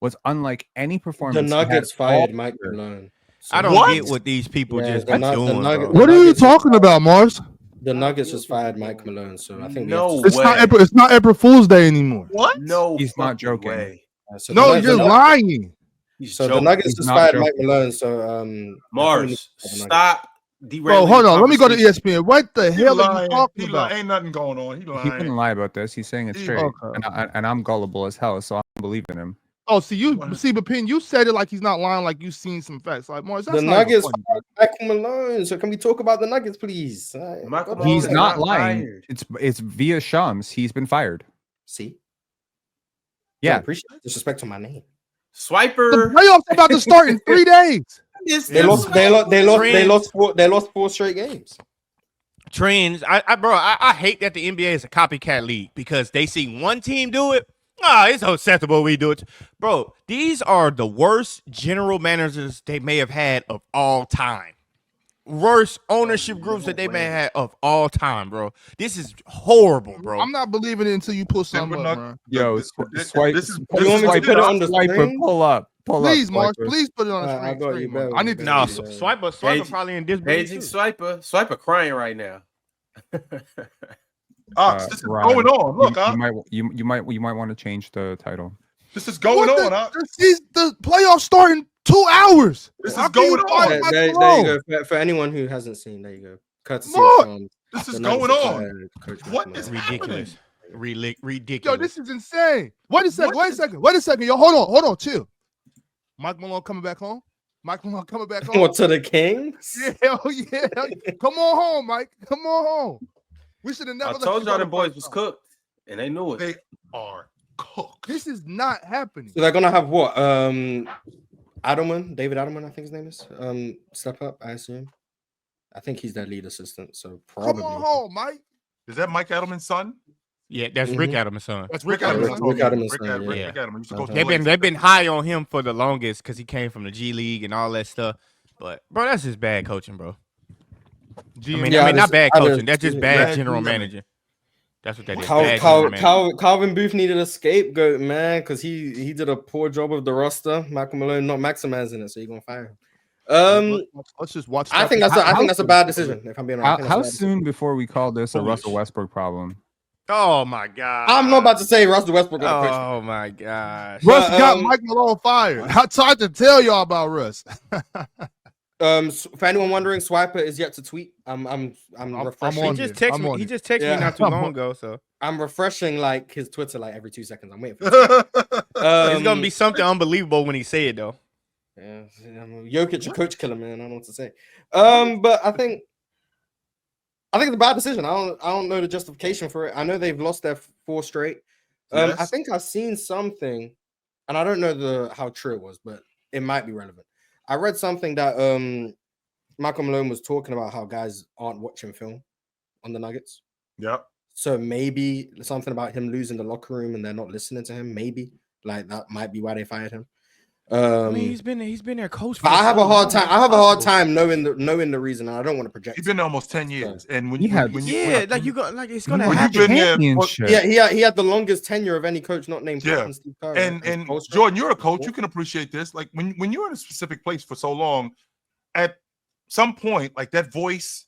was unlike any The performance. Nuggets fired Mike Malone. So I don't get what these people just be doing, bro. What are you talking about, Mars? The Nuggets just fired Mike Malone, so I think it's not April Fool's Day anymore. What? No, he's not joking. Way. So no, you're lying. The Nuggets just fired Mike Malone. So Mars, stop. Bro, hold on. Let me go to ESPN. What the hell are you talking about? Ain't nothing going on. He wouldn't lie about this. He's saying it straight, and I'm gullible as hell, so I don't believe in him. Oh, but Pin, you said it like he's not lying, like you've seen some facts. Like Mars, that's the Nuggets fired Michael Malone. So can we talk about the Nuggets, please? He's not lying. It's via Shams. He's been fired. See? Yeah. Appreciate disrespect to my name. Swiper. The playoffs are about to start in 3 days. They lost 4 straight games. Trends. I hate that the NBA is a copycat league because they see one team do it. It's acceptable we do it. Bro, these are the worst general managers they may have had of all time. Worst ownership groups that they may have had of all time, bro. This is horrible, bro. I'm not believing it until you pull something up, bro. Yo, swipe. You want me to put it on the screen? Pull up. Please, Mars. Please put it on the screen. I need to. No, Swiper probably in this. Paging Swiper crying right now. This is going on. Look, you might want to change the title. This is going on. The playoffs start in 2 hours. This is going on. There you go. For anyone who hasn't seen, there you go. Courtesy of this is going on. What is ridiculous? Ridiculous. Yo, this is insane. Wait a second. Yo, hold on. Chill. Mike Malone coming back home. What, to the Kings? Yeah. Come on home, Mike. Come on home. We should have never. I told y'all the boys was cooked, and they knew it. They are cooked. This is not happening. So they're gonna have what? David Adelman, I think his name is. Step up, I assume. I think he's their lead assistant. So probably. Come on home, Mike. Is that Mike Adelman's son? Yeah, that's Rick Adelman's son. That's Rick Adelman's son. Rick Adelman. They've been high on him for the longest because he came from the G League and all that stuff. But bro, that's just bad coaching, bro. Not bad coaching. That's just bad general managing. That's what that is. Calvin Booth needed a scapegoat, man, because he did a poor job of the roster. Michael Malone not maximizing it, so you're gonna fire him. Let's just watch. I think that's a bad decision. If I'm being honest, how soon before we call this a Russell Westbrook problem? Oh my god! I'm not about to say Russell Westbrook. Oh my gosh! Russ got Mike Malone fired. I tried to tell y'all about Russ. For anyone wondering, Swiper is yet to tweet. I'm refreshing. He just texted me not too long ago. So I'm refreshing like his Twitter like every 2 seconds. I'm waiting for it. It's gonna be something unbelievable when he say it though. Yeah, Jokic a coach killer, man. I don't know what to say. But I think it's a bad decision. I don't know the justification for it. I know they've lost their 4 straight. I think I've seen something, and I don't know how true it was, but it might be relevant. I read something that Michael Malone was talking about how guys aren't watching film on the Nuggets. Yep. So maybe something about him losing the locker room and they're not listening to him. Maybe like that might be why they fired him. He's been their coach. I have a hard time knowing the reason. And I don't want to project. He's been there almost 10 years, and when it's gonna happen. He had the longest tenure of any coach not named Steve Kerr. And Jordan, you're a coach. You can appreciate this. Like when you're in a specific place for so long, at some point, like that voice,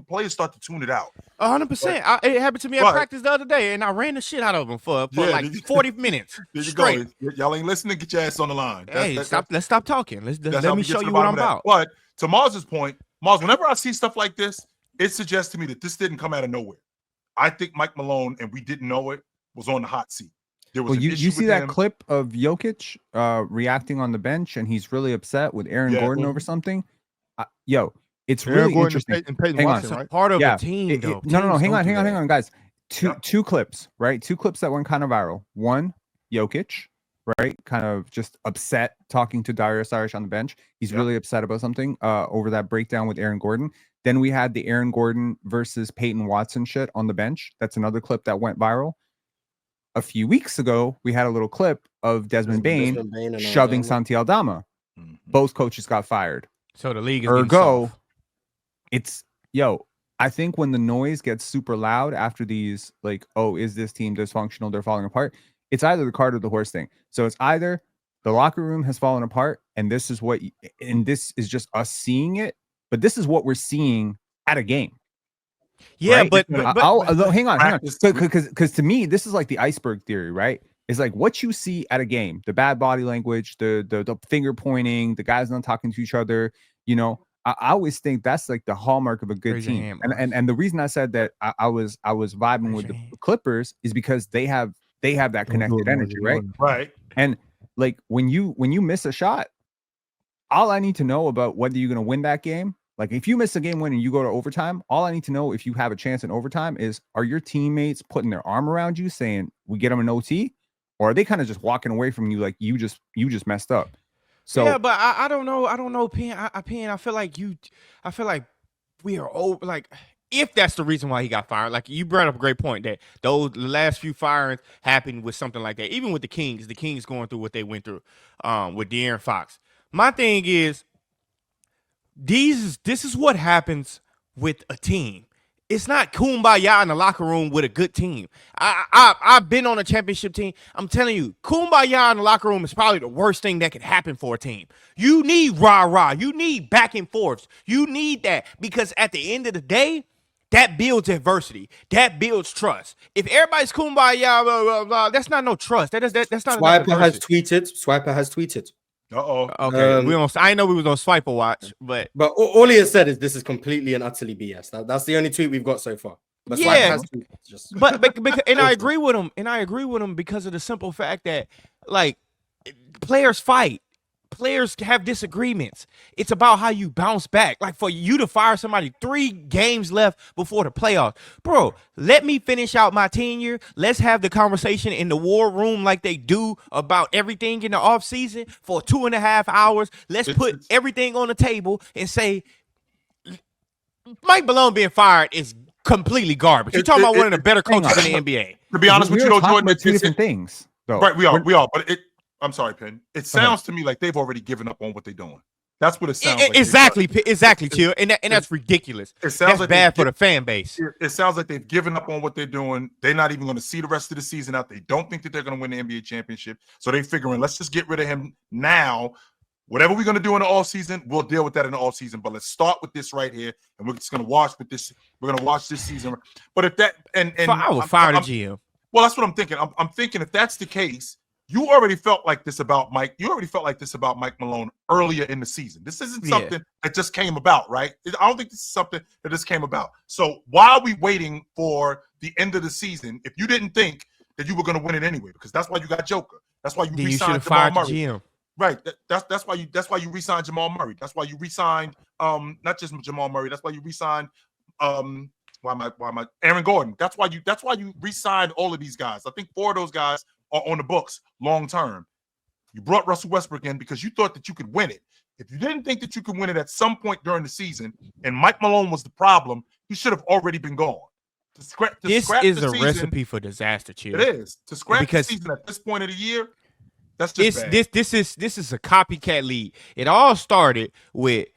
players start to tune it out. 100%. It happened to me at practice the other day, and I ran the shit out of them for like 40 minutes. There you straight. Go. Y'all ain't listening. Get your ass on the line. Let's stop talking. Let me show you what I'm about. But to Mars's point, whenever I see stuff like this, it suggests to me that this didn't come out of nowhere. I think Mike Malone, and we didn't know it, was on the hot seat. There was you see that clip of Jokic reacting on the bench, and he's really upset with Aaron Gordon over something. It's really interesting. Hang on, right? Part of the team, though. No. Hang on, guys. Two clips, right? 2 clips that went kind of viral. One, Jokic, right? Kind of just upset talking to Darius Irish on the bench. He's really upset about something over that breakdown with Aaron Gordon. Then we had the Aaron Gordon versus Peyton Watson shit on the bench. That's another clip that went viral. A few weeks ago, we had a little clip of Desmond Bane shoving Santi Aldama. Mm-hmm. Both coaches got fired. So the league is I think when the noise gets super loud after these, like, is this team dysfunctional? They're falling apart. it's either the cart or the horse thing. So it's either the locker room has fallen apart, and this is just us seeing it, but this is what we're seeing at a game. Yeah, right? but hang on, practice- because to me, this is like the iceberg theory, right? It's like what you see at a game, the bad body language, the finger pointing, the guys not talking to each other. You know, I always think that's like the hallmark of a good Raise your team. hand, And the reason I said that I was vibing Raise with your the hand. Clippers is because they have that connected energy, right? Right. And like when you miss a shot, all I need to know about whether you're going to win that game, like if you miss a game win and you go to overtime, all I need to know if you have a chance in overtime is, are your teammates putting their arm around you saying we get them an OT, or are they kind of just walking away from you like you just messed up? So yeah, but I don't know, Penn. I feel like we are over. Like, if that's the reason why he got fired, like you brought up a great point that the last few firings happened with something like that. Even with the Kings going through what they went through with De'Aaron Fox. My thing is, this is what happens with a team. It's not kumbaya in the locker room with a good team. I've been on a championship team. I'm telling you, kumbaya in the locker room is probably the worst thing that could happen for a team. You need rah-rah. You need back and forths. You need that because at the end of the day, that builds adversity. That builds trust. If everybody's kumbaya, blah, blah, blah, that's not no trust. That's not enough Swiper has adversity. tweeted. Uh-oh. Okay, I know we was on Swiper watch, but all he has said is this is completely and utterly BS. That's the only tweet we've got so far. But Swiper Yeah. has tweeted, just but and I agree with him. And I agree with him because of the simple fact that like players fight. Players have disagreements. It's about how you bounce back. Like for you to fire somebody 3 games left before the playoffs. Bro, let me finish out my tenure. Let's have the conversation in the war room like they do about everything in the offseason for 2.5 hours. Let's put everything on the table and say Mike Malone being fired is completely garbage. You're talking about one of the better coaches in the NBA. To be honest with you, we though, were talking Jordan, about two different things. Though. Right, we are. But I'm sorry, Penn. It sounds to me like they've already given up on what they're doing. That's what it sounds like. Exactly, Chill. And that's ridiculous. It sounds that's like bad for the fan base. It sounds like they've given up on what they're doing. They're not even going to see the rest of the season out. They don't think that they're going to win the NBA championship. So they're figuring, let's just get rid of him now. Whatever we're going to do in the off season, we'll deal with that in the off season. But let's start with this right here, and we're just going to watch with this. We're going to watch this season. But if that and I will fire the GM. Well, that's what I'm thinking. I'm thinking if that's the case, you already felt like this about Mike. You already felt like this about Mike Malone earlier in the season. This isn't something that just came about, right? I don't think this is something that just came about. So why are we waiting for the end of the season if you didn't think that you were going to win it anyway? Because that's why you got Joker. That's why you Then you should re-signed have Jamal fired the Murray. GM. Right. That's why you re-signed Jamal Murray. That's why you re-signed not just Jamal Murray. That's why you re-signed Aaron Gordon. That's why you re-signed all of these guys. I think 4 of those guys are on the books long term. You brought Russell Westbrook in because you thought that you could win it. If you didn't think that you could win it at some point during the season, and Mike Malone was the problem, he should have already been gone. This is a recipe for disaster, Chill. It is. To scrap Because the season at this point of the year, that's just bad. This is a copycat league. It all started with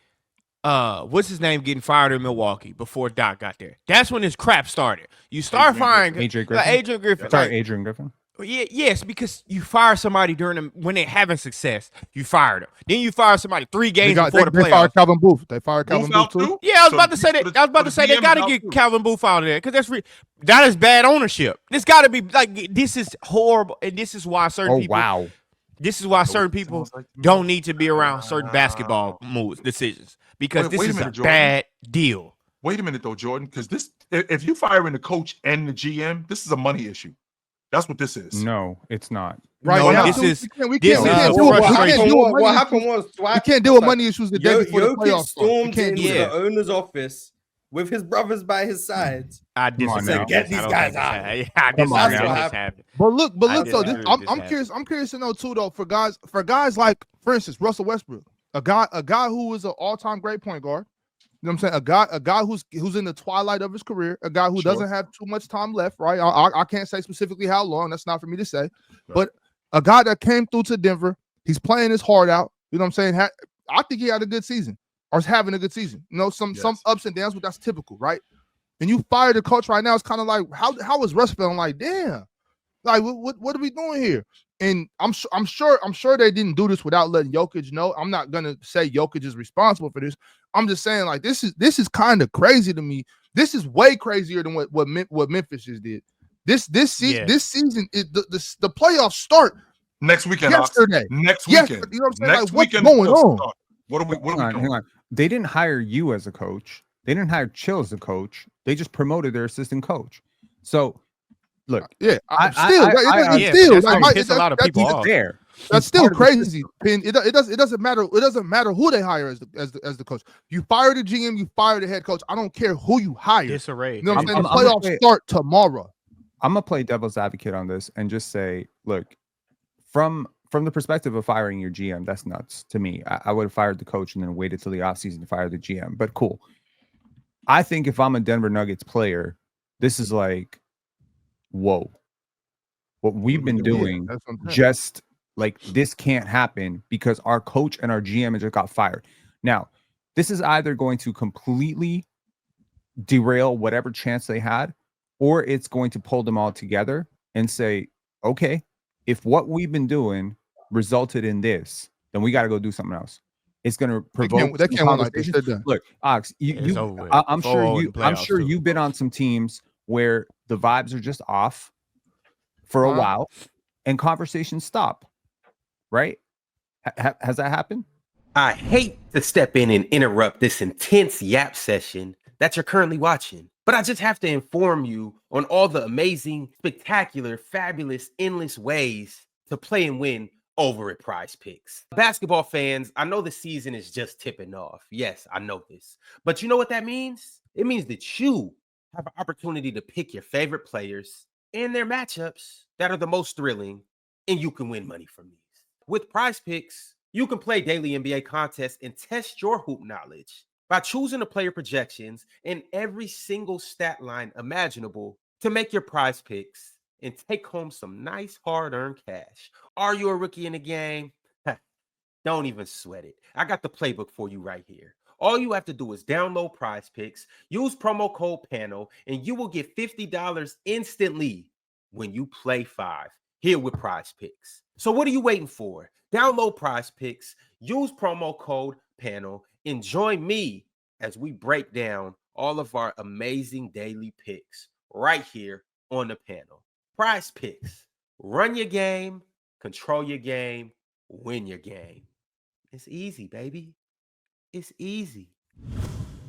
what's his name getting fired in Milwaukee before Doc got there. That's when this crap started. You start firing Adrian Griffin. Adrian Griffin. Sorry, Adrian Griffin. Yes, because you fire somebody when they're having success, you fire them. Then you fire somebody 3 games before the They playoffs. fired Calvin Booth. They fired Calvin Booth too. Yeah, I was about to say that. I was about to say they got to get Calvin Booth out of there because that is bad ownership. This got to be like this is horrible, and this is why certain people. Wow. This is why certain people don't need to be around certain basketball decisions because this is a bad deal. Wait a minute though, Jordan, because if you firing the coach and the GM, this is a money issue. That's what this is. No, it's not. Right. No, now, we can't do what happened was we can't deal with money issues the day before the Jokic playoffs. stormed into the owner's office with his brothers by his sides. I disagree. Get these guys out. Yeah, I disagree. But look, I though, disagree with I'm this curious. I'm curious to know too, though, for guys like, for instance, Russell Westbrook, a guy who is an all-time great point guard. You know what I'm saying? A guy who's in the twilight of his career, a guy who doesn't have too much time left, right? I can't say specifically how long. That's not for me to say. Right. But a guy that came through to Denver, he's playing his heart out. You know what I'm saying? I think he had a good season or is having a good season. You know, some ups and downs, but that's typical, right? And you fire the coach right now, it's kind of like, how is Russ feeling? Like, damn, Like, what are we doing here? And I'm sure they didn't do this without letting Jokic know. I'm not gonna say Jokic is responsible for this. I'm just saying, like, this is kind of crazy to me. This is way crazier than what Memphis just did. This season, the playoffs start next weekend. Yesterday. Next Yes, weekend. you know what I'm saying? Next Like, what's weekend. going on? What are we Hang doing? on. They didn't hire you as a coach. They didn't hire Chill as a coach. They just promoted their assistant coach. So, look, Yeah, that's gonna piss a lot of people off. There. That's still crazy. Pin. It doesn't matter. It doesn't matter who they hire as the coach. You fire the GM, you fire the head coach. I don't care who you hire. Disarray. You know what I'm saying? The playoffs start tomorrow. I'm gonna play devil's advocate on this and just say, look, from the perspective of firing your GM, that's nuts to me. I would have fired the coach and then waited till the offseason to fire the GM. But cool. I think if I'm a Denver Nuggets player, this is like, whoa. What we've been doing, just like, this can't happen because our coach and our GM just got fired. Now, this is either going to completely derail whatever chance they had, or it's going to pull them all together and say, okay, if what we've been doing resulted in this, then we got to go do something else. It's going to provoke. They can't like this. Look, Ox, I'm sure you've been on some teams where the vibes are just off for a while and conversations stop. Right? Has that happened? I hate to step in and interrupt this intense yap session that you're currently watching, but I just have to inform you on all the amazing, spectacular, fabulous, endless ways to play and win over at Prize Picks. Basketball fans, I know the season is just tipping off. Yes, I know this. But you know what that means? It means that you have an opportunity to pick your favorite players and their matchups that are the most thrilling, and you can win money from these. With Prize Picks, you can play daily NBA contests and test your hoop knowledge by choosing the player projections in every single stat line imaginable to make your Prize Picks and take home some nice hard-earned cash. Are you a rookie in the game? Don't even sweat it. I got the playbook for you right here. All you have to do is download Prize Picks, use promo code PANEL, and you will get $50 instantly when you play 5 here with Prize Picks. So what are you waiting for? Download Prize Picks, use promo code PANEL, and join me as we break down all of our amazing daily picks right here on the panel. Prize Picks. Run your game, control your game, win your game. It's easy, baby. It's easy.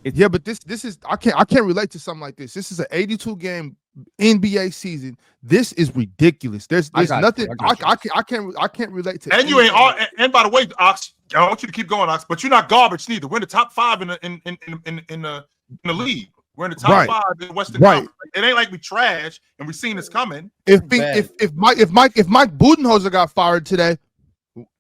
Yeah, but this is I can't relate to something like this. This is an 82 game NBA season. This is ridiculous. There's nothing I can't relate to. And you ain't all. And by the way, Ox, I want you to keep going, Ox. But you're not garbage neither. We're in the top 5 in the league. We're in the top 5 in the Western Conference. It ain't like we trash and we seen this coming. If Mike Budenholzer got fired today,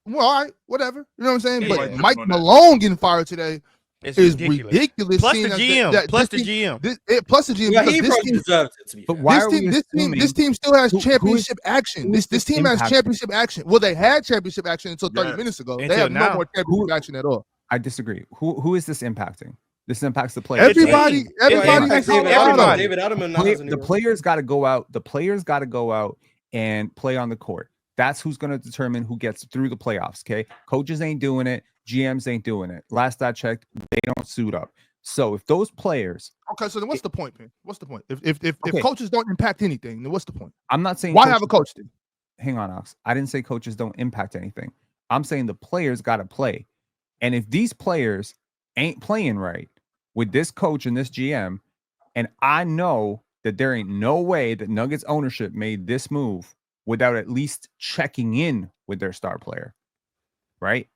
well, all right, whatever. You know what I'm saying? Yeah, but Mike Malone getting fired today is ridiculous. Plus the GM. Plus the GM. Plus the GM. Yeah, he probably deserves it to be. But why this team still has championship action. This team has championship action. Well, they had championship action until 30 minutes ago. They have no more championship action at all. I disagree. Who is this impacting? This impacts the players. Everybody. David Adelman. The players got to go out. The players got to go out and play on the court. That's who's going to determine who gets through the playoffs. Okay, coaches ain't doing it. GMs ain't doing it. Last I checked, they don't suit up. So if those players, okay, so then what's the point, man? What's the point? If coaches don't impact anything, then what's the point? I'm not saying why have a coach then? Hang on, Ox. I didn't say coaches don't impact anything. I'm saying the players got to play, and if these players ain't playing right with this coach and this GM, and I know that there ain't no way that Nuggets ownership made this move without at least checking in with their star player, right?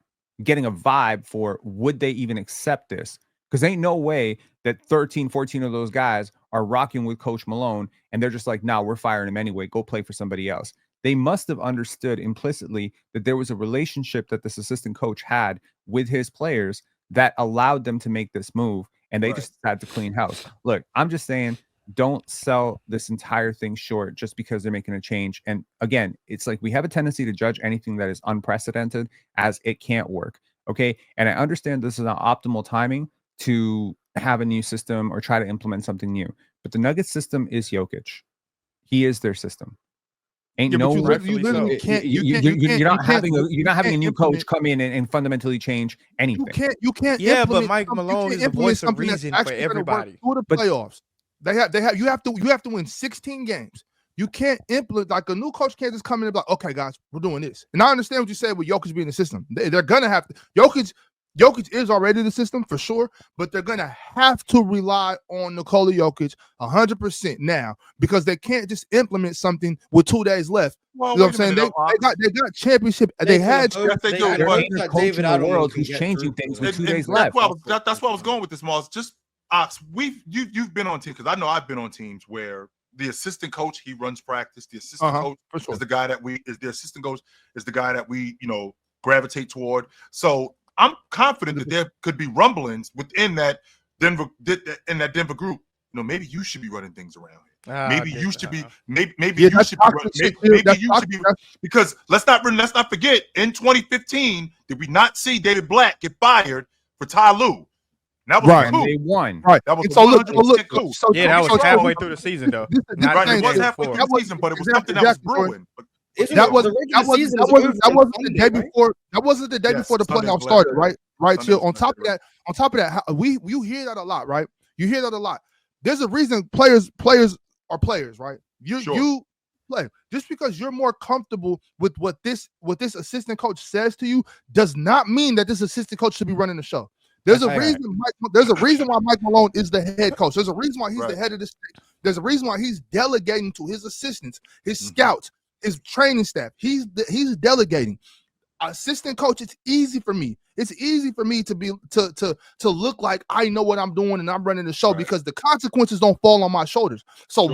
Getting a vibe for would they even accept this? Because ain't no way that 13, 14 of those guys are rocking with Coach Malone and they're just like, nah, we're firing him anyway. Go play for somebody else. They must have understood implicitly that there was a relationship that this assistant coach had with his players that allowed them to make this move. And they just had to clean house. Look, I'm just saying, don't sell this entire thing short just because they're making a change. And again, it's like we have a tendency to judge anything that is unprecedented as it can't work. Okay. And I understand this is not optimal timing to have a new system or try to implement something new. But the Nuggets system is Jokic. He is their system. Ain't Yeah, no but you rightfully literally so. can't. you're not having a new coach implement- come in and fundamentally change anything. You can't. Yeah, but implement Mike some- you Malone can't is the implement voice of something that's reason for actually gonna work everybody. through the But- playoffs. They have. You have to win 16 games. You can't implement like a new coach can't just come in and be like, okay, guys, we're doing this. And I understand what you said with Jokic being the system. They're gonna have to. Jokic is already the system for sure, but they're gonna have to rely on Nikola Jokic 100% now because they can't just implement something with 2 days left. Well, You know what I'm wait a saying? minute, They got championship. They can had hope- Yes, they do, can but- hope that coach David in the Adelman world can who's get changing through things for with them. 2 days that's left. why that's why I was going with this, Miles. Just Ox, you've been on teams because I know I've been on teams where the assistant coach he runs practice. The assistant coach for sure. is the guy that we gravitate toward. So I'm confident that there could be rumblings within that Denver group. Maybe you should be running things around here. Maybe you should be. Maybe you should be. Maybe you should be. Because let's not forget. In 2015, did we not see David Black get fired for Ty Lue? And that was Right. a coup. They won. Right. That was And a so look, 100% coup. Yeah, that was halfway through the season though. Not Right, the it was day halfway before. through the season, but it was something that was brewing. That wasn't the day before. That wasn't the day before the Sunday playoffs was started, last right? Sunday So was on top of last that, you hear that a lot, right? You hear that a lot. There's a reason players are players, right? You play just because you're more comfortable with what this assistant coach says to you does not mean that this assistant coach should be running the show. There's a reason. There's a reason why Mike Malone is the head coach. There's a reason why he's the head of this. There's a reason why he's delegating to his assistants, his scouts, his training staff. He's delegating. Assistant coach, it's easy for me. It's easy for me to be to look like I know what I'm doing and I'm running the show because the consequences don't fall on my shoulders. So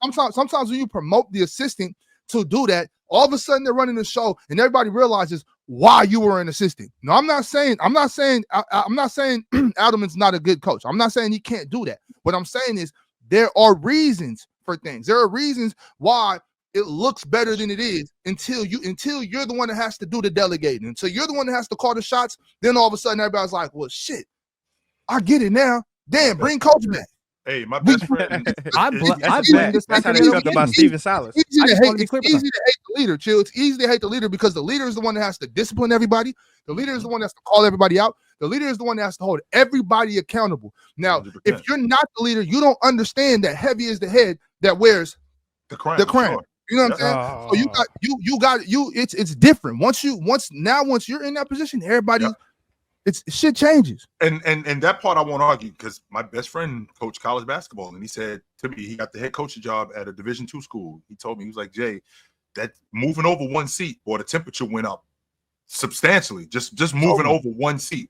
sometimes when you promote the assistant to do that, all of a sudden they're running the show and everybody realizes why you were an assistant. No, I'm not saying Adelman's not a good coach. I'm not saying he can't do that. What I'm saying is there are reasons for things. There are reasons why it looks better than it is until you're the one that has to do the delegating. Until you're the one that has to call the shots, then all of a sudden everybody's like, well, shit, I get it now. Damn, bring coach back. Hey, my best friend. I blame this. That's how they felt about Steven Silas. It's easy to hate the leader, Chill. It's easy to hate the leader because the leader is the one that has to discipline everybody. The leader is the one that has to call everybody out. The leader is the one that has to hold everybody accountable. Now, 100%. If you're not the leader, you don't understand that heavy is the head that wears the crown. Sure. You know what I'm saying? So you got it's different. Once you're in that position, everybody it's shit changes. And that part I won't argue because my best friend coached college basketball and he said to me he got the head coaching job at a Division II school. He told me, he was like, Jay, that moving over one seat, boy, the temperature went up substantially. Just moving over one seat.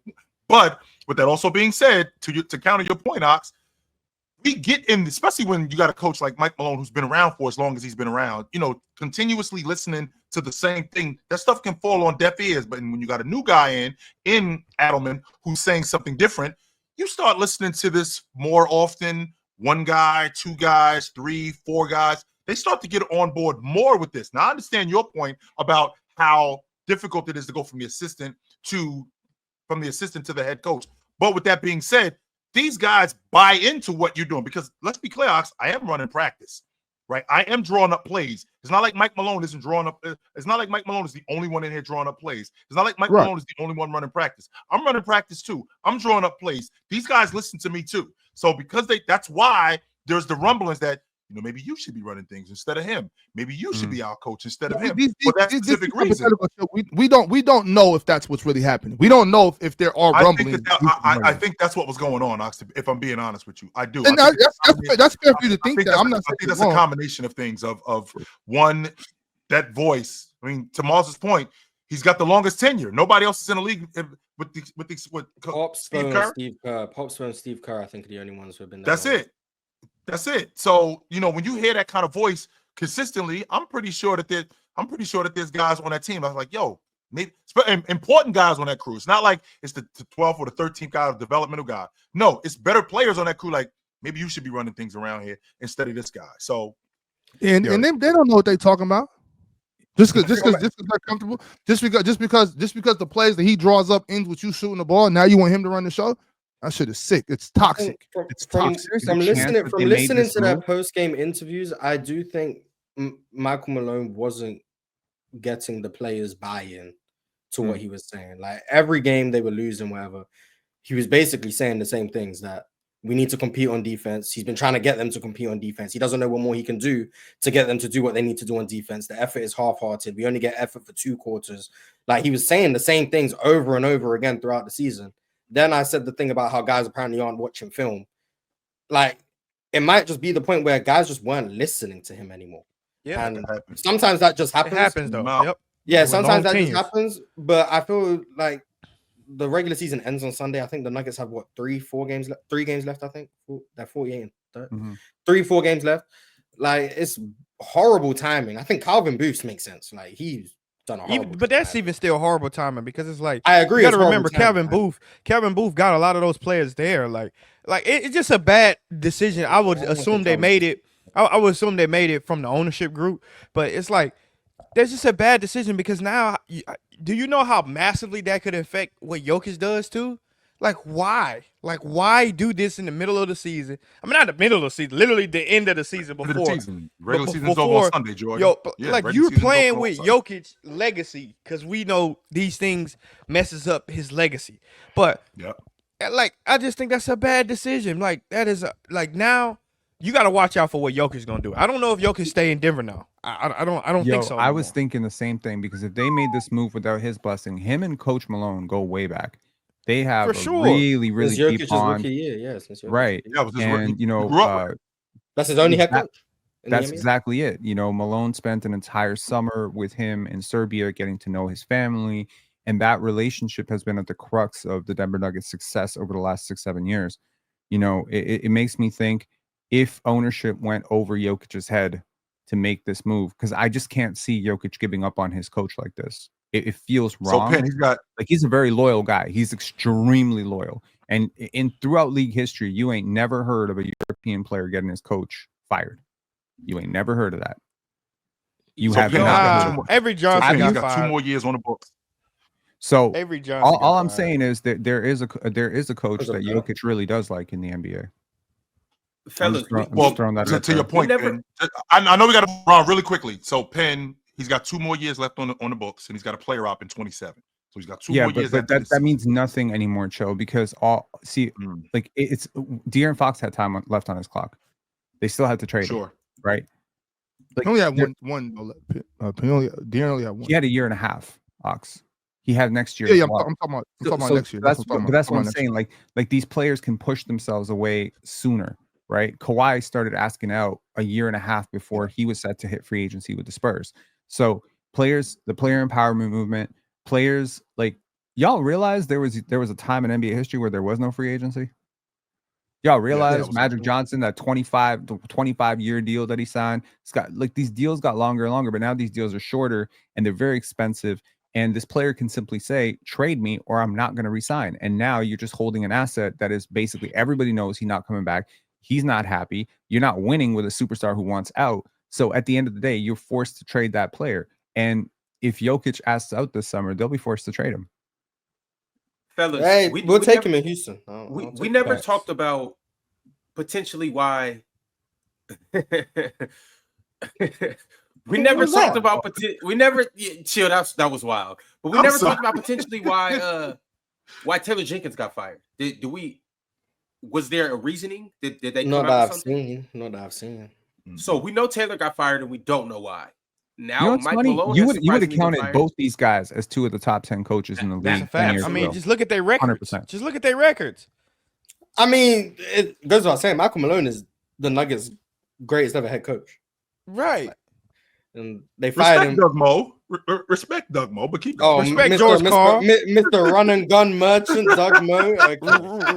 But with that also being said, to counter your point, Ox, we get in, especially when you got a coach like Mike Malone who's been around for as long as he's been around, continuously listening to the same thing. That stuff can fall on deaf ears. But when you got a new guy in Adelman who's saying something different, you start listening to this more often. One guy, two guys, 3, 4 guys, they start to get on board more with this. Now, I understand your point about how difficult it is to go from the assistant to the head coach. But with that being said, these guys buy into what you're doing because let's be clear, Ox, I am running practice, right? I am drawing up plays. It's not like Mike Malone isn't drawing up. It's not like Mike Malone is the only one in here drawing up plays. It's not like Mike Malone is the only one running practice. I'm running practice too. I'm drawing up plays. These guys listen to me too. So because that's why there's the rumblings that, maybe you should be running things instead of him. Maybe you should be our coach instead of him. For that specific reason. We don't know if that's what's really happening. We don't know if there are rumblings. I think that's what was going on, Ox, if I'm being honest with you. I do. And that's fair for you to think that. I think that's a combination of things of one, that voice. I mean, to Miles' point, he's got the longest tenure. Nobody else is in the league with Steve Kerr. Popspo and Steve Kerr, I think, are the only ones who have been there. That's it. So, when you hear that kind of voice consistently, I'm pretty sure that there's guys on that team. I was like, yo, maybe important guys on that crew. It's not like it's the 12th or the 13th guy, the developmental guy. No, it's better players on that crew. Like, maybe you should be running things around here instead of this guy. So, and they don't know what they're talking about. Just because they're comfortable, just because the plays that he draws up ends with you shooting the ball. Now you want him to run the show. That shit is sick. It's toxic. From listening to their post-game interviews, I do think Michael Malone wasn't getting the players buy-in to what he was saying. Like every game they were losing, whatever, he was basically saying the same things, that we need to compete on defense. He's been trying to get them to compete on defense. He doesn't know what more he can do to get them to do what they need to do on defense. The effort is half-hearted. We only get effort for 2 quarters. Like he was saying the same things over and over again throughout the season. Then I said the thing about how guys apparently aren't watching film. Like it might just be the point where guys just weren't listening to him anymore. Yeah, and sometimes that just happens. It happens though. Yep. Yeah, sometimes that just happens. But I feel like the regular season ends on Sunday. I think the Nuggets have 3 games left. I think they're 48 and 3-4 games left. Like it's horrible timing. I think Calvin Booth makes sense. Like he's done a horrible. But that's even still horrible timing because it's like I agree. You got to remember Calvin Booth got a lot of those players there. Like it's just a bad decision. I would assume they made it. I would assume they made it from the ownership group, but it's like there's just a bad decision because now, do you know how massively that could affect what Jokic does too? Like why? Like why do this in the middle of the season? I mean, not the middle of the season, literally the end of the season before. Regular season's over on Sunday, George. Like you're playing with Jokic legacy because we know these things messes up his legacy. But like I just think that's a bad decision. Like that is like now. You got to watch out for what Jokic's gonna do. I don't know if Jokic stay in Denver now. I don't think so. I was thinking the same thing because if they made this move without his blessing, him and Coach Malone go way back. They have really deep bond. Right. Yeah, and that's his only head coach. That's exactly it. Malone spent an entire summer with him in Serbia, getting to know his family, and that relationship has been at the crux of the Denver Nuggets' success over the last 6-7 years. It makes me think, if ownership went over Jokic's head to make this move, because I just can't see Jokic giving up on his coach like this. It feels wrong. So he's a very loyal guy. He's extremely loyal. And throughout league history, you ain't never heard of a European player getting his coach fired. You ain't never heard of that. You have every job. He's got 2 more years on the books. So all I'm saying is that there is a coach that Jokic really does like in the NBA. Fellas, to your point, I know we got to move around really quickly. So Penn, he's got 2 more years left on the books, and he's got a player op in 27. So he's got 2 more years. But that means nothing anymore, Cho, because it's De'Aaron Fox had time left on his clock. They still had to trade him, right? Like, he only had one. De'Aaron only had one. He had a year and a half, Ox. He had next year. Yeah, I'm talking about next year. That's what I'm saying. Like these players can push themselves away sooner. Right, Kawhi started asking out a year and a half before he was set to hit free agency with the Spurs. So the player empowerment movement, players like y'all realize there was a time in NBA history where there was no free agency. Y'all realize Magic Johnson, that 25-year deal that he signed, it's got like these deals got longer and longer, but now these deals are shorter and they're very expensive. And this player can simply say, trade me or I'm not going to resign. And now you're just holding an asset that is basically everybody knows he's not coming back. He's not happy. You're not winning with a superstar who wants out. So at the end of the day, you're forced to trade that player. And if Jokic asks out this summer, they'll be forced to trade him. Fellas, hey, we'll take him in Houston. We never talked about potentially why. We never talked about chill. That was wild. But we never talked about potentially why Taylor Jenkins got fired. Was there a reasoning? Did they come out with something? Not that I've seen. So we know Taylor got fired, and we don't know why. Now, Mike Malone, you would have counted both these guys as 2 of the top 10 coaches in the league. That's a fact. I mean, just look at their records. 100%. Just look at their records. I mean, it goes without saying, Michael Malone is the Nuggets' greatest ever head coach. Right. And they fired him. Respect Doug Moe, but keep going. Respect George Karl. Mr. Run and Gun Merchant, Doug Moe.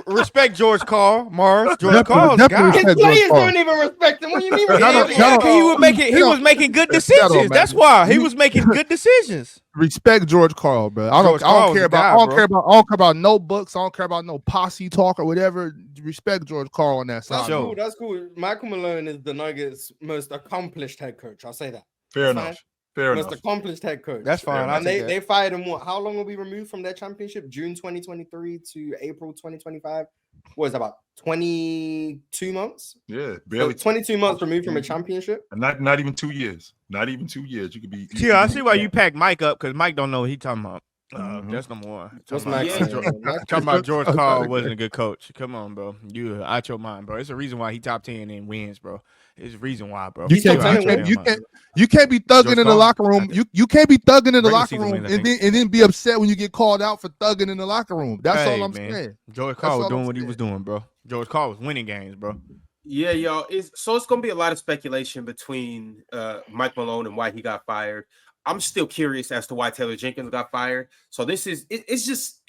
Respect George Karl, Mars. George Karl's guy. His players don't even respect him. What do you mean? He was making good decisions. That's why he was making good decisions. Respect George Karl, bro. I don't care about no books. I don't care about no posse talk or whatever. Respect George Karl on that side. That's cool. Michael Malone is the Nuggets' most accomplished head coach. I'll say that. Fair enough. Most accomplished head coach. That's fine. And they fired him. How long will we removed from their championship? June 2023 to April 2025. what is that, about 22 months? Yeah, So barely 22 months removed from a championship. And not even 2 years. Not even 2 years. You could be. Yeah, I see why you pack Mike up because Mike don't know what he talking about. Mhm. That's number one. What's Talking Max about, saying? Max- talking about George Karl wasn't a good coach. Come on, bro. You out your mind, bro. It's a reason why he top 10 and wins, bro. It's a reason why, bro. You He's top 10 out your and damn mind. you can't be thugging George in the Karl? locker room. You can't be thugging in the Regular locker season room wins, I and then be upset when you get called out for thugging in the locker room. That's Hey, all I'm man. saying. George That's Karl was all doing I'm what he saying. was doing, bro. George Karl was winning games, bro. Yeah, y'all. So it's gonna be a lot of speculation between Mike Malone and why he got fired. I'm still curious as to why Taylor Jenkins got fired. So this is it's just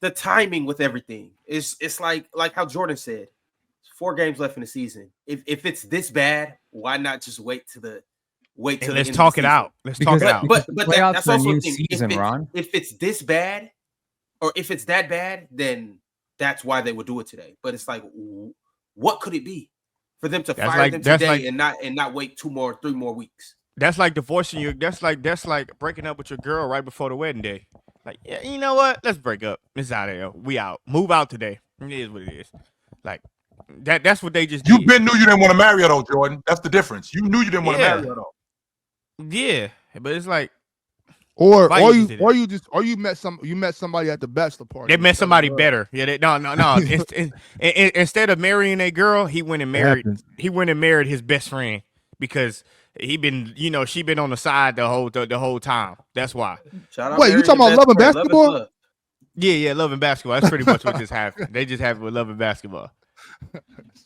the timing with everything. It's like how Jordan said, 4 games left in the season. If it's this bad, why not just wait till the And end let's of talk the it season? out. Let's talk it out. But Playoffs that's are a also new the thing. season, Ron. If it's this bad, or if it's that bad, then that's why they would do it today. But it's like, what could it be for them to That's fire like- them that's today like- and not wait 3 more weeks? That's like divorcing you. That's like breaking up with your girl right before the wedding day. Like, yeah, you know what? Let's break up. It's out of here. We out. Move out today. It is what it is. Like that's what they just You did. been knew you didn't want to marry her though, Jordan. That's the difference. You knew you didn't want to Yeah. marry her though. Yeah, but it's like Or Why or you you did or you met somebody at the bachelor party. they met somebody Bro. better. Yeah, no. Instead of marrying a girl, he went and married. happens. He went and married his best friend because she been on the side the whole time. That's why. Shout out Wait, you Mary talking and about best Love and friend. Love is Basketball? love. Yeah, Love and Basketball. That's pretty much what just happened. They just have it with Love and Basketball.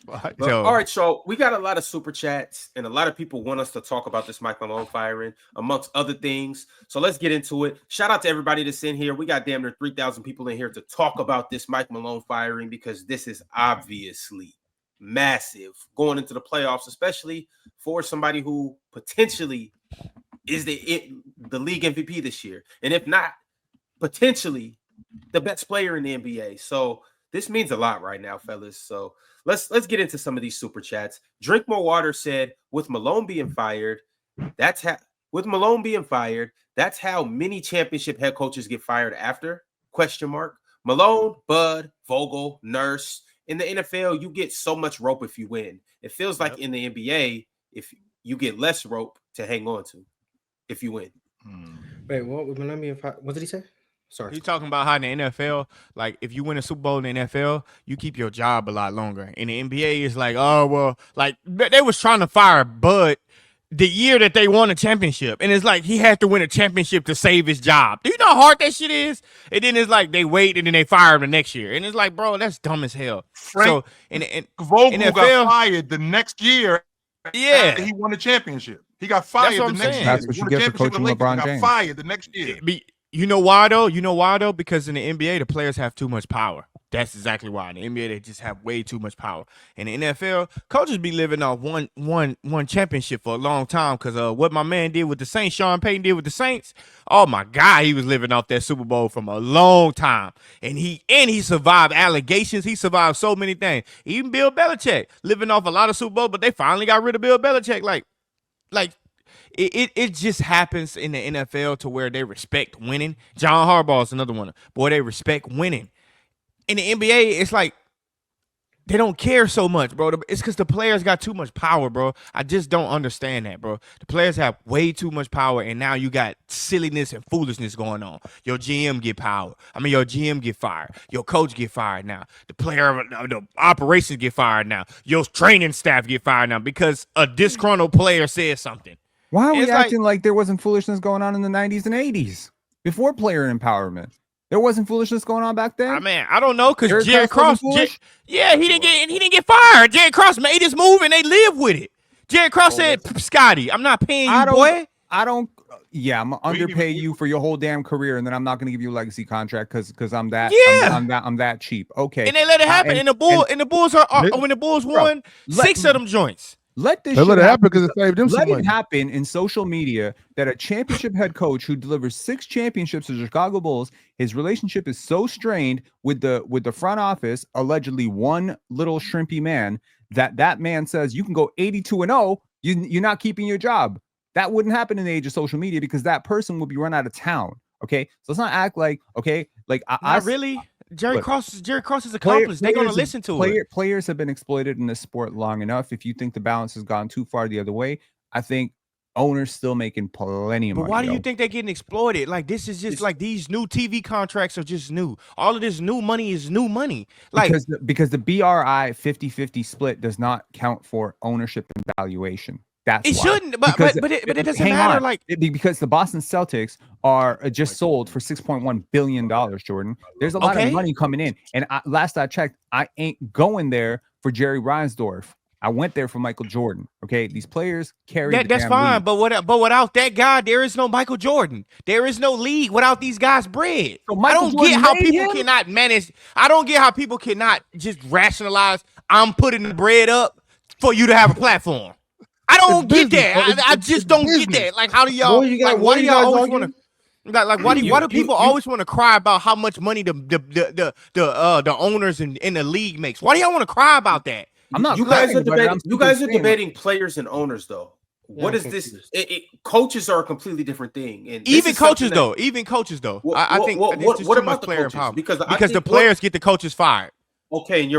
But, So- all right, so we got a lot of super chats, and a lot of people want us to talk about this Mike Malone firing, amongst other things. So let's get into it. Shout out to everybody that's in here. We got damn near 3,000 people in here to talk about this Mike Malone firing because this is obviously massive going into the playoffs, especially for somebody who potentially is the league MVP this year, and if not, potentially the best player in the NBA. So this means a lot right now, fellas. So let's get into some of these super chats. Drink More Water said, with Malone being fired, that's how many championship head coaches get fired after? ? Malone, Bud, Vogel, Nurse. In the NFL, you get so much rope if you win. It feels like in the NBA, if you get less rope to hang on to if you win. Wait, what? What did he say? Sorry. He's talking about how in the NFL, like if you win a Super Bowl in the NFL, you keep your job a lot longer. In the NBA, it's like, oh well, like they was trying to fire Bud the year that they won a championship, and it's like he had to win a championship to save his job. Do you know how hard that shit is? And then it's like they wait and then they fire him the next year, and it's like, bro, that's dumb as hell. Frank So in Vogel NFL got fired the next year. Yeah. After he won the championship. He got fired what the I'm next saying. year. That's what He you won get the for championship coaching with the Lakers. LeBron He James. got fired the next year. You know why though? Because in the NBA, the players have too much power. That's exactly why. In the NBA, they just have way too much power. In the NFL, coaches be living off one championship for a long time. Because what my man did with the Saints, Sean Payton did with the Saints, oh my God, he was living off that Super Bowl from a long time. And he survived allegations. He survived so many things. Even Bill Belichick living off a lot of Super Bowls, but they finally got rid of Bill Belichick. Like it just happens in the NFL to where they respect winning. John Harbaugh is another one. Boy, they respect winning. In the NBA, it's like they don't care so much, bro. It's because the players got too much power, bro. I just don't understand that, bro. The players have way too much power, and now you got silliness and foolishness going on. Your GM get power. Your GM get fired. Your coach get fired now. The operations get fired now. Your training staff get fired now because a disgruntled player said something. Why are we It's acting like there wasn't foolishness going on in the 90s and 80s before player empowerment? There wasn't foolishness going on back then. I don't know because Jerry Cross, wasn't foolish? he didn't get fired. Jerry Cross made his move and they live with it. Jerry Cross said, "Scotty, I'm not paying you, boy." I'm gonna underpay you for your whole damn career, and then I'm not gonna give you a legacy contract because I'm that. Yeah. I'm that cheap. Okay, And they let it happen. And the Bulls are when the Bulls won let- 6 of them joints. Let this They shit let it happen because it saved them Let some it money. happen in social media that a championship head coach who delivers 6 championships to the Chicago Bulls, his relationship is so strained with the front office, allegedly one little shrimpy man, that man says you can go 82-0, you're not keeping your job. That wouldn't happen in the age of social media because that person would be run out of town. Okay, so let's not act like I Really? Jerry Cross is accomplished. They're gonna listen to it. Players have been exploited in this sport long enough. If you think the balance has gone too far the other way, I think owners still making plenty of money. But why do you think they're getting exploited? Like this is just like these new TV contracts are just new. All of this new money is new money. Like because the BRI 50-50 split does not count for ownership and valuation. That's it why. shouldn't, but it doesn't matter. Like because the Boston Celtics are just sold for $6.1 billion, Jordan. There's a lot of money coming in, and last I checked, I ain't going there for Jerry Reinsdorf. I went there for Michael Jordan. Okay, these players carry that's fine, but without that guy, there is no Michael Jordan. There is no league without these guys' bread. So I don't get how people cannot manage. I don't get how people cannot just rationalize. I'm putting the bread up for you to have a platform. I don't get that. I just don't get that. Like, how do y'all? Why do y'all always want to? Like, why do people always want to cry about how much money the owners in the league makes? Why do y'all want to cry about that? I'm not. You guys are debating players and owners, though. What is this? Coaches are a completely different thing, and even coaches, though. I think what about the player empowerment? Because the players get the coaches fired. Okay,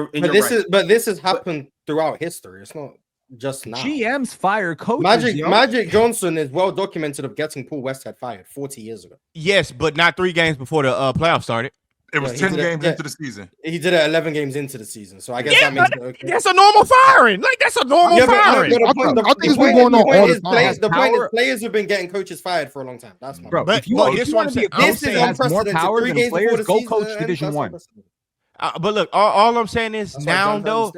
but this has happened throughout history. It's not just now. GMs fire coaches. Magic Johnson is well documented of getting Paul Westhead fired 40 years ago. Yes, but not 3 games before the playoffs started. It was 10 games into the season. He did it 11 games into the season. So I guess that makes it okay. That's a normal firing. Like, that's a normal firing. I think it's been going on all the time. The point is players have been getting coaches fired for a long time. That's my bro. If you want to be a coach that has more power than players, go coach Division 1. But look, all I'm saying is now though,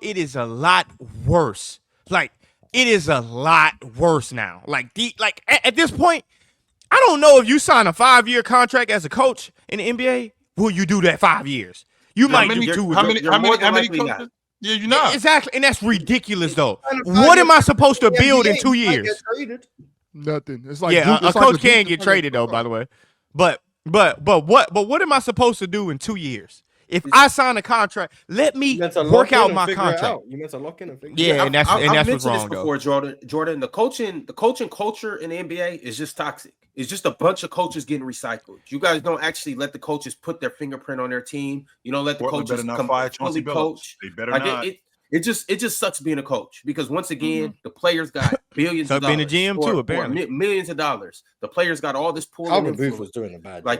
it is a lot worse. Like, it is a lot worse now. Like, at this point, I don't know if you sign a 5-year contract as a coach in the NBA, will you do that 5 years? You might do 2. How many coaches? Yeah, you're not. Exactly, and that's ridiculous, though. What am I supposed to build in 2 years? Nothing. It's like a coach can get traded, though, by the way. But what am I supposed to do in 2 years? If I sign a contract, let me work out my contract. You meant to lock in and figure it out. I've what's wrong, this before, though. Jordan, the coaching culture in the NBA is just toxic. It's just a bunch of coaches getting recycled. You guys don't actually let the coaches put their fingerprint on their team. You don't let the coaches fully coach. They better not. It just sucks being a coach because once again, the players got billions of dollars. Being a GM too, apparently. Millions of dollars. The players got all this pool. Calvin Booth was doing a bad job.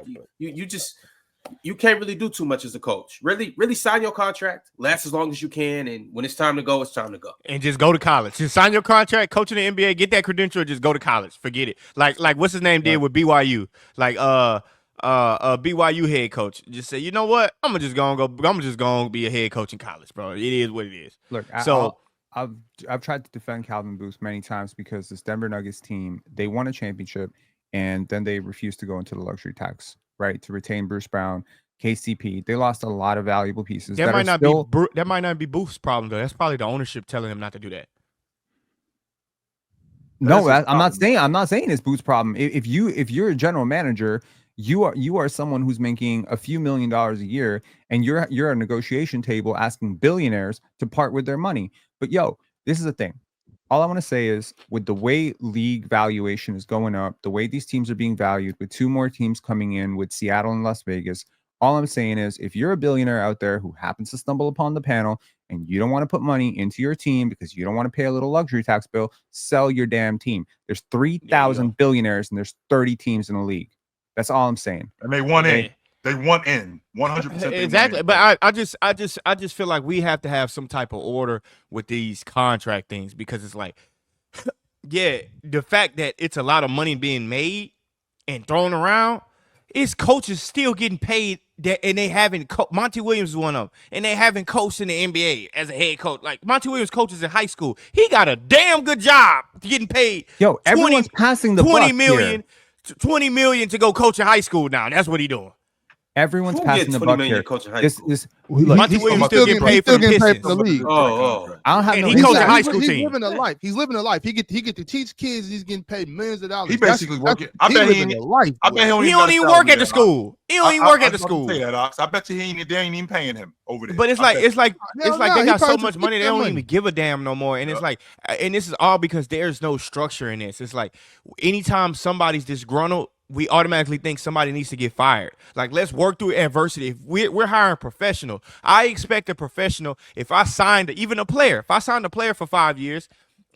You can't really do too much as a coach. Really sign your contract, last as long as you can, and when it's time to go, it's time to go. And just go to college. Just sign your contract, coach in the NBA, get that credential, just go to college. Forget it. Like what's his name did with BYU. Like BYU head coach. Just say, you know what? I'm just gonna be a head coach in college, bro. It is what it is. Look, I've tried to defend Calvin Booth many times because this Denver Nuggets team, they won a championship and then they refused to go into the luxury tax. Right, to retain Bruce Brown, KCP. They lost a lot of valuable pieces. That might not be Booth's problem, though. That's probably the ownership telling him not to do that. No, I'm not saying it's Booth's problem. If you're a general manager, you are someone who's making a few $1 million a year, and you're at a negotiation table asking billionaires to part with their money. But this is the thing. All I want to say is, with the way league valuation is going up, the way these teams are being valued, with 2 more teams coming in with Seattle and Las Vegas, all I'm saying is, if you're a billionaire out there who happens to stumble upon the panel and you don't want to put money into your team because you don't want to pay a little luxury tax bill, sell your damn team. There's 3,000 billionaires and there's 30 teams in the league. That's all I'm saying. And they want in. They want in 100%. Exactly, but I just feel like we have to have some type of order with these contract things, because it's like, yeah, the fact that it's a lot of money being made and thrown around, is coaches still getting paid that, and they haven't. Monty Williams is one of them, and they haven't coached in the NBA as a head coach. Like, Monty Williams coaches in high school. He got a damn good job getting paid. Everyone's passing the buck here. $20 million to go coach in high school now. That's what he doing. Everyone's passing the buck here. Monty Williams still getting paid for the league. I don't have and no. He coaching high school team. He's living a life. He get to teach kids. He's getting paid millions of dollars. He basically working. I bet he don't even work at the school. He don't even work at the school. I bet you they ain't even paying him over there. But it's like they got so much money they don't even give a damn no more. And it's like, and this is all because there's no structure in this. It's like, anytime somebody's disgruntled, we automatically think somebody needs to get fired. Like, let's work through adversity. If we're hiring a professional, I expect a professional. If I signed even a player, if I signed a player for 5 years,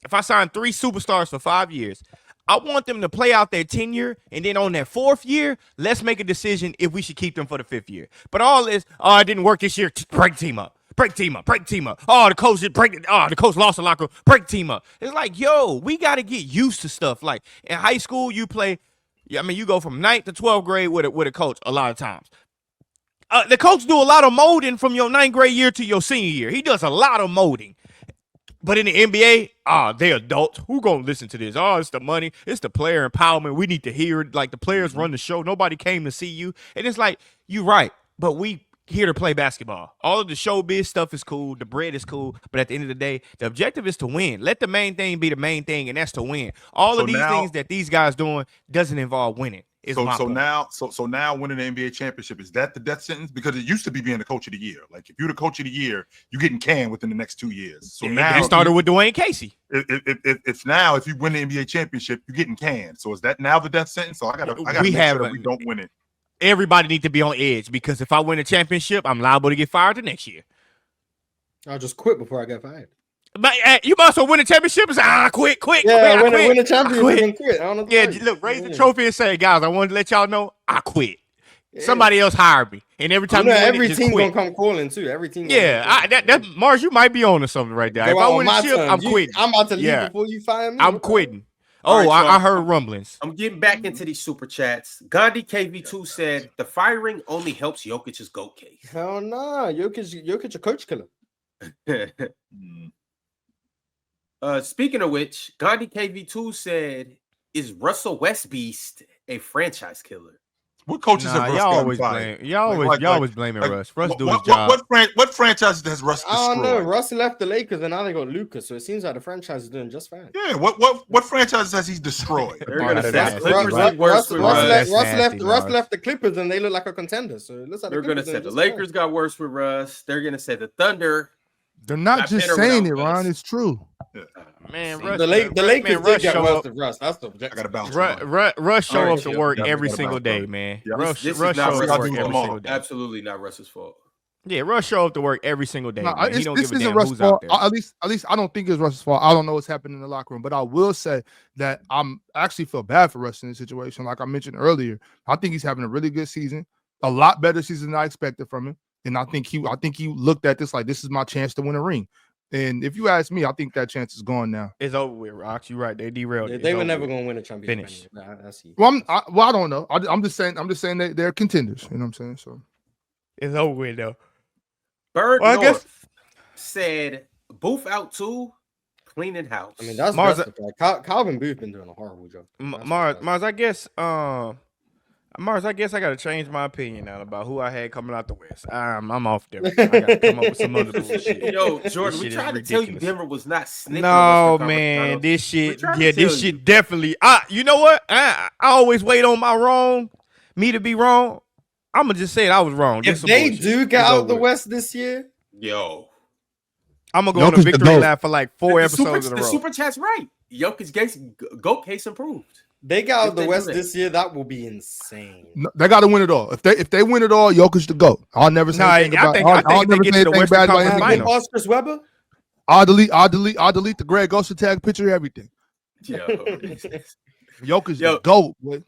if I signed 3 superstars for 5 years, I want them to play out their tenure, and then on that 4th year, let's make a decision if we should keep them for the 5th year. But all this, it didn't work this year. Break team up. Break team up. Break team up. Oh, the coach did break it. Oh, the coach lost a locker. Break team up. It's like, yo, we got to get used to stuff. Like in high school, you play. I mean, you go from 9th to 12th grade with a coach a lot of times. The coach do a lot of molding from your 9th grade year to your senior year. He does a lot of molding. But in the NBA, they adults. Who gonna listen to this? Oh, it's the money. It's the player empowerment. We need to hear it. Like the players run the show. Nobody came to see you. And it's like, you're right. But we here to play basketball. All of the showbiz stuff is cool. The bread is cool. But at the end of the day, the objective is to win. Let the main thing be the main thing, and that's to win. All of these things that these guys doing doesn't involve winning. So now winning the NBA championship, is that the death sentence? Because it used to be being the coach of the year. Like if you're the coach of the year, you're getting canned within the next 2 years. So now it started with Dwayne Casey. It's now if you win the NBA championship, you're getting canned. So is that now the death sentence? So I gotta make sure that we don't win it. Everybody need to be on edge because if I win a championship, I'm liable to get fired the next year. I'll just quit before I get fired. But you must well win a championship and say, quit. Yeah, win a championship and quit. I don't know. Look, raise the trophy and say, guys, I wanted to let y'all know I quit. Yeah. Somebody else hired me. And every time every team gonna come calling too. Every team. Yeah, that Mars, you might be on to something right there. If I win a chip, I'm quitting. I'm about to leave before you fire me. I'm quitting. Oh, right, I heard rumblings. I'm getting back into these super chats. Gandhi KV2 said the firing only helps Jokic's GOAT case. Hell nah. Jokic a coach killer. Speaking of which, Gandhi KV2 said, is Russell Westbeast a franchise killer? What coaches have Russ always fired? blame? Y'all always blaming Russ. Russ do his job. What franchises has Russ destroyed? I don't know. Russ left the Lakers and now they got Lucas, so it seems like the franchise is doing just fine. Yeah. What franchises has he destroyed? Russ left the Clippers and they look like a contender. So it looks like they're gonna say the Lakers got worse with Russ. They're gonna say the Thunder. They're not just saying it, Ron. It's true. Yeah. Man, the Lakers did get worse with Russ. That's the objective. I got to bounce. Russ show up to work every single day, man. Russ show up to work every single day. Absolutely not Russ's fault. Yeah, Russ show up to work every single day. He don't give a damn Russ's who's out there. At least I don't think it's Russ's fault. I don't know what's happening in the locker room, but I will say that I actually feel bad for Russ in this situation. Like I mentioned earlier, I think he's having a really good season, a lot better season than I expected from him. And I think he looked at this like this is my chance to win a ring. And if you ask me, I think that chance is gone now. It's over with, Rox. You're right. They derailed it. They were never going to win a championship. Finish. I see. Well, I don't know. I'm just saying they're contenders. You know what I'm saying? So it's over with though. Bird North said Booth out too, cleaning house. I mean that's Mars. Calvin Booth been doing a horrible job. Mars, I guess. Mars, I guess I gotta change my opinion now about who I had coming out the West. I'm off there. I gotta come up with some other bullshit. Yo, Jordan, we tried to tell you Denver was not sniffing. No, man, this shit definitely. You know what? I always wait on me to be wrong. I'm gonna just say it. I was wrong. If they do get out of the West this year, I'm gonna go on a victory lap for like 4 episodes in a row. The super chat's right. Jokic's GOAT case improved. They got out of the West this year. That will be insane. No, they got to win it all. If they win it all, Jokic to go. I'll never say anything about. I'll never say anything bad about him. Oscar Weber. I'll delete the Greg Ostertag picture. Everything. Yo, Jokic the GOAT. Boy.